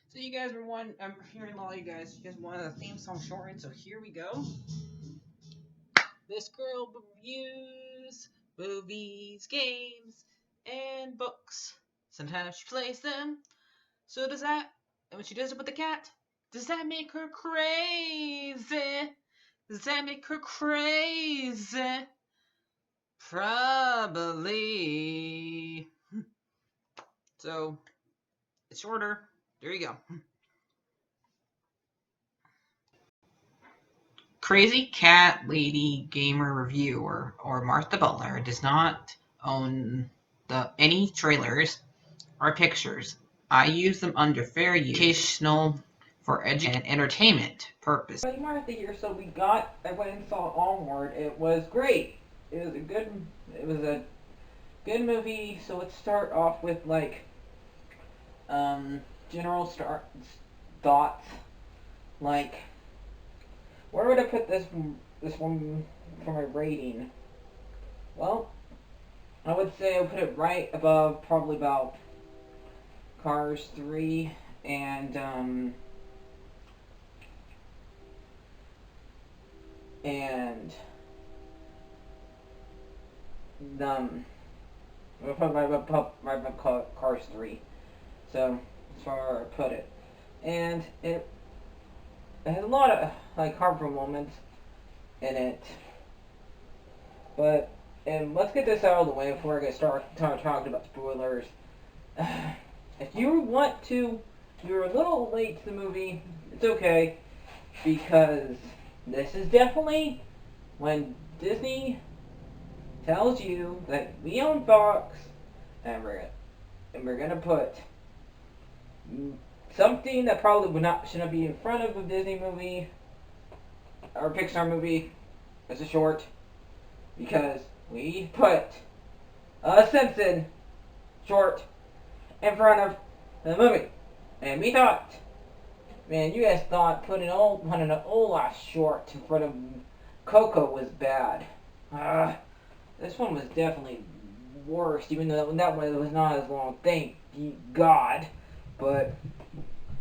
So you guys were one. I'm hearing a lot of you guys wanted a theme song shortened. So here we go. This girl reviews movies, games, and books. Sometimes she plays them. So does that? And when she does it with the cat, does that make her crazy? Does that make her crazy? Probably. So it's shorter. There you go. Crazy Cat Lady Gamer Reviewer or Martha Butler does not own any trailers or pictures. I use them under fair use, educational, for education and entertainment purposes. But you might have to hear. So I went and saw Onward. It was great. It was a good movie. So let's start off with like general thoughts. Like, where would I put this one for my rating? Well, I would say I would put it right above, probably about Cars 3 and I'll put right above Cars 3. So that's where I put it, and it has a lot of like heartful moments in it. But and let's get this out of the way before I get talking about spoilers. If you want to, you're a little late to the movie. It's okay because this is definitely when Disney tells you that we own Fox and we're gonna put something that probably shouldn't be in front of a Disney movie or Pixar movie as a short, because we put a Simpson short in front of the movie, and we thought, man, you guys thought putting an old ass short in front of Coco was bad. This one was definitely worse, even though that one was not as long. Thank God. But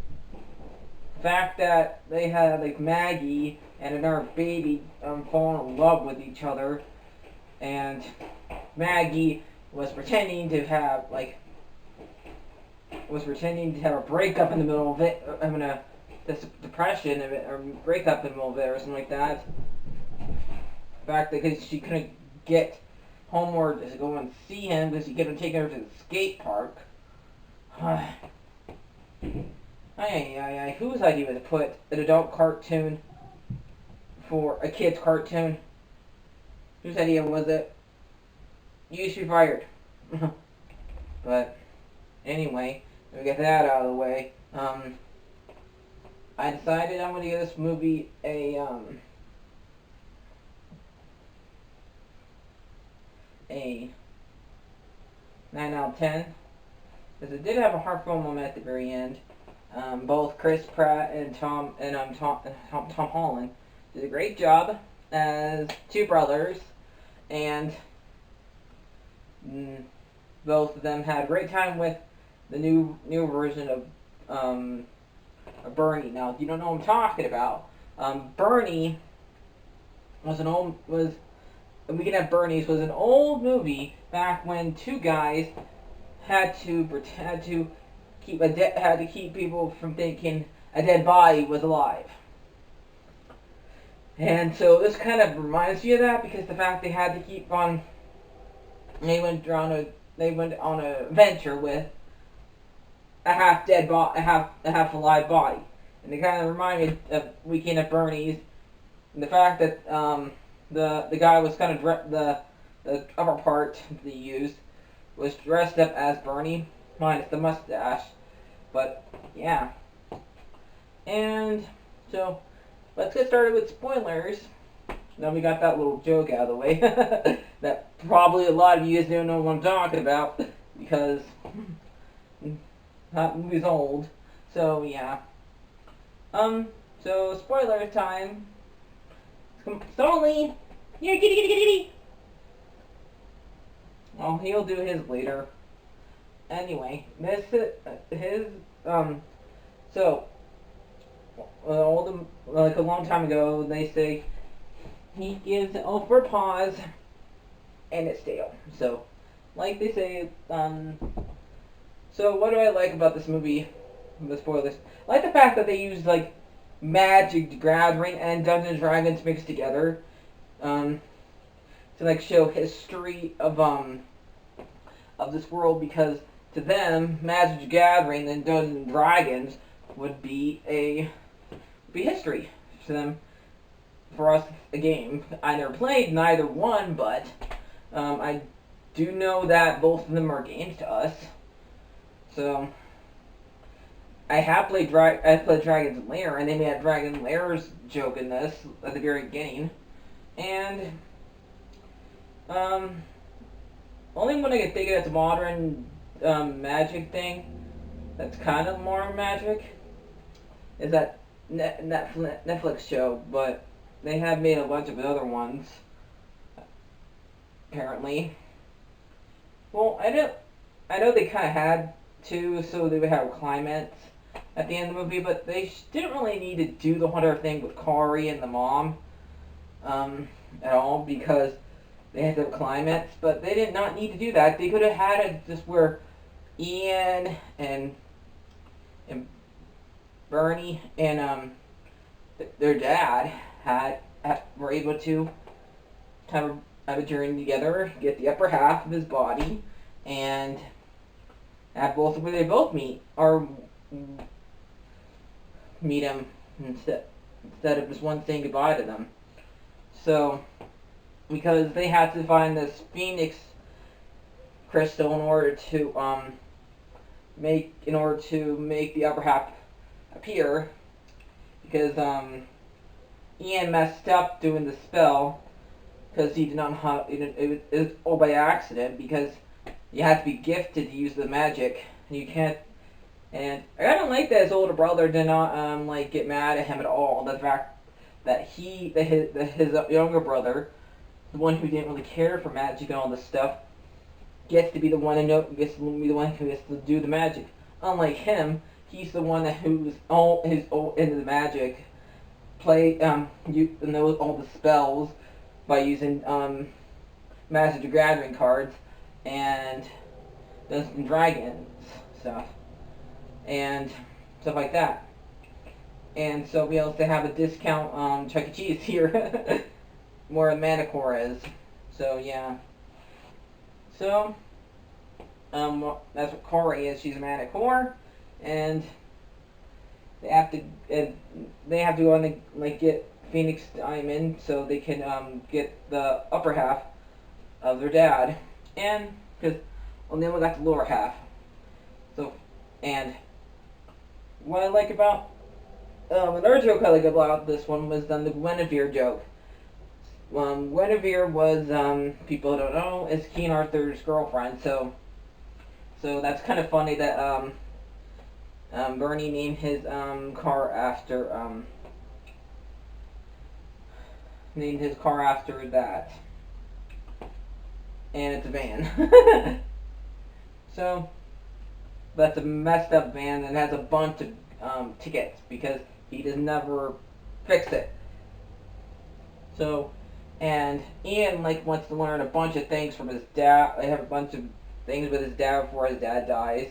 the fact that they had like Maggie and another baby fall in love with each other, and Maggie was pretending to have a breakup in the middle of it, having a depression of it, or breakup in the middle of it, or something like that. The fact that because she couldn't get Homeward to go and see him because he couldn't take her to the skate park. Whose idea was to put an adult cartoon for a kid's cartoon? Whose idea was it? You should be fired. But anyway, we get that out of the way. I decided I'm going to give this movie a 9 out of 10, because it did have a heartfelt moment at the very end. Both Chris Pratt and Tom Holland did a great job as two brothers, and both of them had a great time with the new version of Bernie. Now, if you don't know what I'm talking about, Bernie was Weekend at Bernie's was an old movie back when two guys had to keep people from thinking a dead body was alive. And so this kind of reminds you of that, because the fact they had to keep on they went on a venture with a half alive body. And it kind of reminded me of Weekend at Bernie's, and the fact that the guy was kind of the upper part that he used was dressed up as Bernie, minus the mustache. But yeah, and so let's get started with spoilers. Now we got that little joke out of the way that probably a lot of you guys don't know what I'm talking about, because that movie's old. So yeah. So spoiler time. Sully! Yeah, kitty! Well, he'll do his later. Anyway, So, like a long time ago, they say he gives an oath for a pause, and it's stale. So, like they say, so what do I like about this movie? The spoilers. I like the fact that they used like Magic the Gathering and Dungeons and Dragons mixed together, um, to like show history of this world, because to them Magic the Gathering and Dungeons and Dragons would be history to them. For us, a game. I never played neither one, but I do know that both of them are games to us. So I played Dragon's Lair, and they made a Dragon Lair's joke in this at the very beginning, and um, only one I can think of that's a modern magic thing that's kind of more magic is that Netflix show, but they have made a bunch of other ones apparently. Well, I know they kind of had to, so they would have climates at the end of the movie, but they didn't really need to do the whole other thing with Kari and the mom at all, because they had their climates, but they did not need to do that. They could have had it just where Ian and Bernie and their dad were able to have a journey together, get the upper half of his body, and have both where they both meet, or meet him instead of just one saying goodbye to them. So, because they had to find this Phoenix crystal in order to make the upper half appear, because Ian messed up doing the spell, because he did not have it was all by accident, because you have to be gifted to use the magic, and you can't. And I don't like that his older brother did not like get mad at him at all. The fact that his younger brother, the one who didn't really care for magic and all this stuff, gets to be the one who gets to do the magic. Unlike him, he's the one who's all into the magic, knows all the spells by using Magic the Gathering cards and Dungeons and Dragons stuff and stuff like that. And so we also have a discount Chuck E. Cheese here, where the Manticore is. So yeah. So that's what Corey is. She's a Manticore, and they have to go and like get Phoenix Diamond so they can get the upper half of their dad, and because then we got the lower half. So, and what I like about another joke I like about this one was the Guinevere joke. Guinevere was people don't know is King Arthur's girlfriend, so that's kind of funny that Bernie named his car after that, and it's a van. So that's a messed up van and has a bunch of tickets because he does never fix it. So, and Ian wants to learn a bunch of things from his dad. They have a bunch of things with his dad before his dad dies.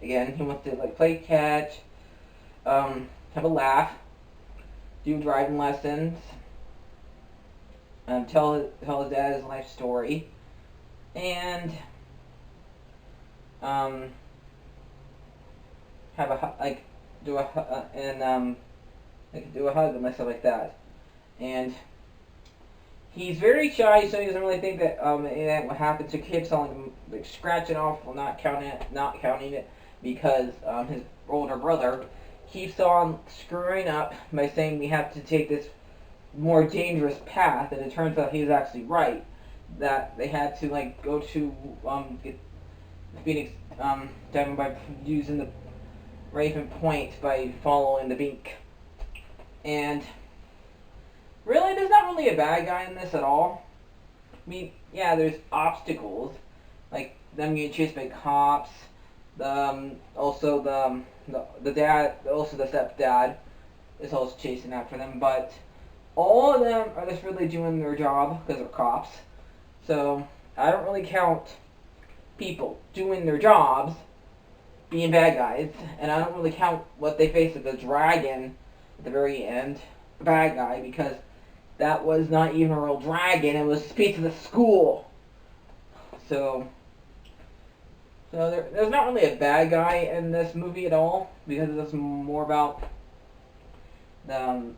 Again, he wants to play catch, have a laugh, do driving lessons, tell his dad his life story, and have a do a hug and stuff like that. And he's very shy, so he doesn't really think that what happens. So he keeps on scratching off while not counting it, because his older brother keeps on screwing up by saying we have to take this more dangerous path, and it turns out he's actually right. That they had to go to get Phoenix Diamond by using the Raven Point by following the beak. And really, there's not really a bad guy in this at all. I mean, yeah, there's obstacles, like them getting chased by cops. Also, the dad, also the stepdad, is also chasing after them. But all of them are just really doing their job because they're cops. So I don't really count people doing their jobs being bad guys, and I don't really count what they face as a dragon at the very end, a bad guy, because that was not even a real dragon. It was a piece of the school. So there's not really a bad guy in this movie at all, because it's more about the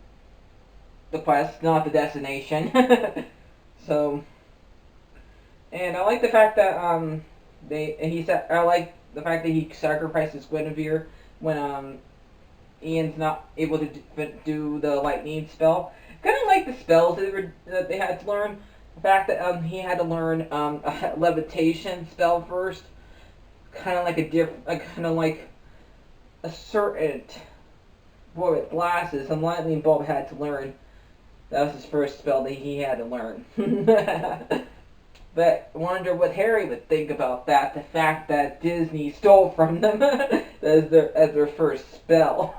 quest, not the destination. So, and I like the fact that I like the fact that he sacrifices Guinevere when Ian's not able to do the lightning spell. Kind of like the spells that they had to learn. The fact that he had to learn a levitation spell first, kind of like a certain boy with glasses. And lightning bulb had to learn. That was his first spell that he had to learn. But I wonder what Harry would think about that. The fact that Disney stole from them as their first spell.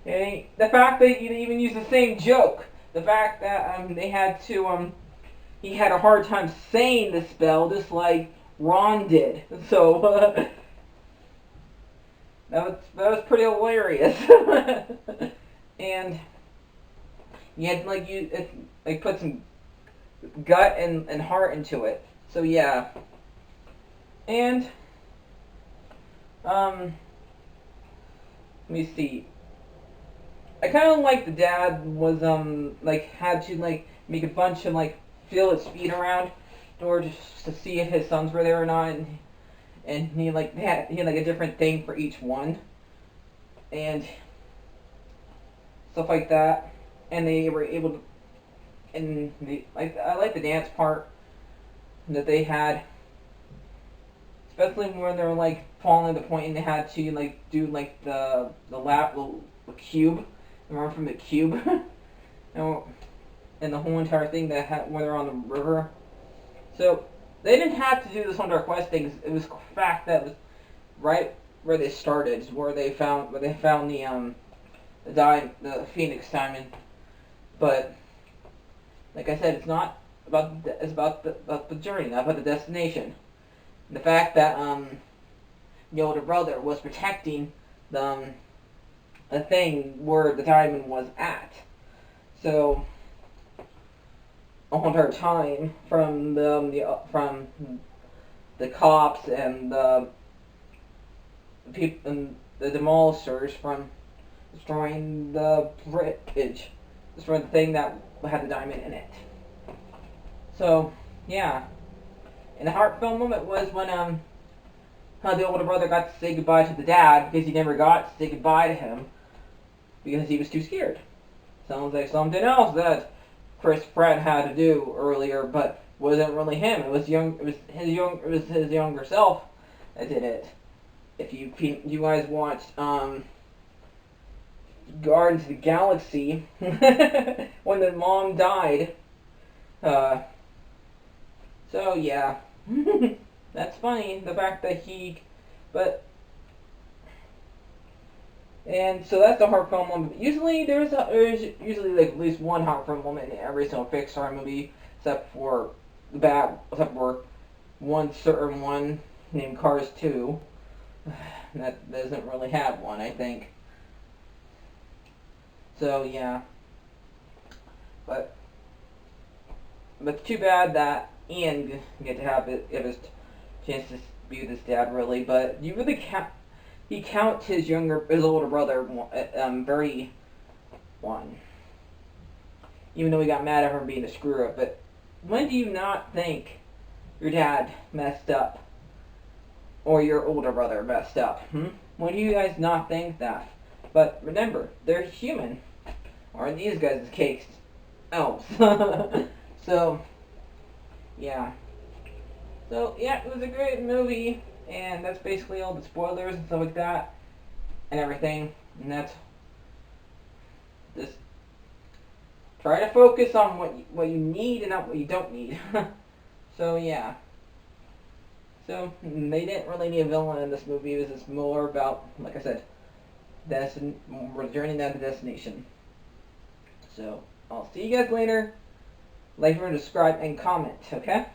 And the fact that you even use the same joke. The fact that they had to he had a hard time saying the spell, just like Ron did. So that was pretty hilarious. And you had like put some gut and heart into it. So yeah. And let me see. I kind of like the dad was had to make a bunch of feel his feet around in order to see if his sons were there or not, and he had a different thing for each one, and stuff like that, and they were able to. And I like the dance part that they had, especially when they were falling to the point and they had to do the cube, and run from the cube, and the whole entire thing when they're on the river. So they didn't have to do this on their quest things. It was the fact that it was right where they started, where they found the Phoenix Diamond, but. Like I said, it's about the journey, not about the destination. The fact that the older brother was protecting the thing where the diamond was at. So the whole entire time from the cops and the people and the demolishers from destroying the bridge, destroying the thing that had the diamond in it. So yeah, and the heartfelt moment was when how the older brother got to say goodbye to the dad, because he never got to say goodbye to him because he was too scared. Sounds like something else that Chris Pratt had to do earlier, but wasn't really him. It was his younger self that did it. If you guys watched Guardians of the Galaxy when the mom died. So yeah, that's funny. The fact that and so that's the heartfelt moment. Usually there's usually at least one heartfelt moment in every single Pixar movie, except for one certain one named Cars 2. That doesn't really have one, I think. So yeah, but too bad that Ian didn't get to have his chance to be with his dad, really. But you really count his older brother very one, even though he got mad at him being a screw up. But when do you not think your dad messed up or your older brother messed up? When do you guys not think that? But remember, they're human. Or in these guys' case, elves. So, yeah. So, yeah, it was a great movie. And that's basically all the spoilers and stuff like that. And everything. And that's just try to focus on what you need and not what you don't need. So, yeah. So they didn't really need a villain in this movie. It was just more about, like I said, we're journeying down to destination. So I'll see you guys later. Like, subscribe, and comment. Okay.